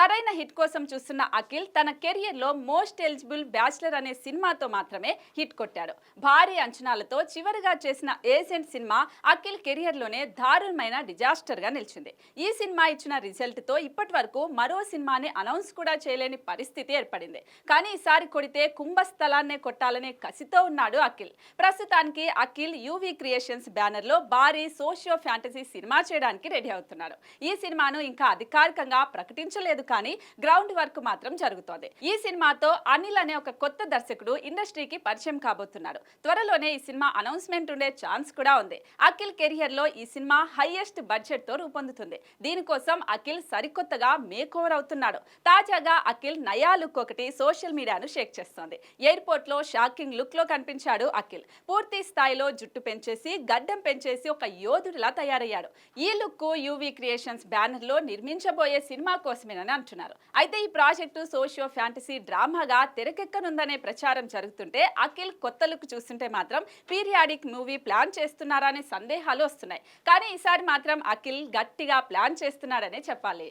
సరైన హిట్ కోసం చూస్తున్న అఖిల్ తన కెరియర్ లో మోస్ట్ ఎలిజిబుల్ బ్యాచిలర్ అనే సినిమాతో మాత్రమే హిట్ కొట్టాడు. భారీ అంచనాలతో చివరిగా చేసిన ఏజెంట్ సినిమా అఖిల్ కెరియర్ లోనే దారుణమైన డిజాస్టర్ గా నిలిచింది. ఈ సినిమా ఇచ్చిన రిజల్ట్ తో ఇప్పటి వరకు మరో సినిమాని అనౌన్స్ కూడా చేయలేని పరిస్థితి ఏర్పడింది. కానీ ఈసారి కొడితే కుంభస్థలాన్నే కొట్టాలనే కసితో ఉన్నాడు అఖిల్. ప్రస్తుతానికి అఖిల్ యూవీ క్రియేషన్స్ బ్యానర్ లో భారీ సోషియో ఫ్యాంటసీ సినిమా చేయడానికి రెడీ అవుతున్నాడు. ఈ సినిమాను ఇంకా అధికారికంగా ప్రకటించలేదు, కానీ గ్రౌండ్ వర్క్ మాత్రం జరుగుతోంది. ఈ సినిమాతో అనిల్ అనే ఒక కొత్త దర్శకుడు ఇండస్ట్రీకి పరిచయం కాబోతున్నాడు. త్వరలోనే ఈ సినిమా అనౌన్స్మెంట్ ఉండే ఛాన్స్ కూడా ఉంది. అఖిల్ కెరియర్ లో ఈ సినిమా హైయెస్ట్ బడ్జెట్ తో రూపొందుతుంది. దీనికోసం అఖిల్ సరికొత్తగా మేక్ ఓవర్ అవుతున్నాడు. తాజాగా అఖిల్ నయా లుక్ ఒకటి సోషల్ మీడియాను షేక్ చేస్తోంది. ఎయిర్పోర్ట్ లో షాకింగ్ లుక్ లో కనిపించాడు అఖిల్. పూర్తి స్థాయిలో జుట్టు పెంచేసి గడ్డం పెంచేసి ఒక యోధుడిలా తయారయ్యాడు. ఈ లుక్ యూవీ క్రియేషన్స్ బ్యానర్ లో నిర్మించబోయే సినిమా కోసమేనని అంటున్నారు. అయితే ఈ ప్రాజెక్టు సోషియో ఫ్యాంటసీ డ్రామాగా తెరకెక్కనుందనే ప్రచారం జరుగుతుంటే అఖిల్ కొత్త లుక్ చూస్తుంటే మాత్రం పీరియాడిక్ మూవీ ప్లాన్ చేస్తున్నారా అనే సందేహాలు వస్తున్నాయి. కానీ ఈసారి మాత్రం అఖిల్ గట్టిగా ప్లాన్ చేస్తున్నాడనే చెప్పాలి.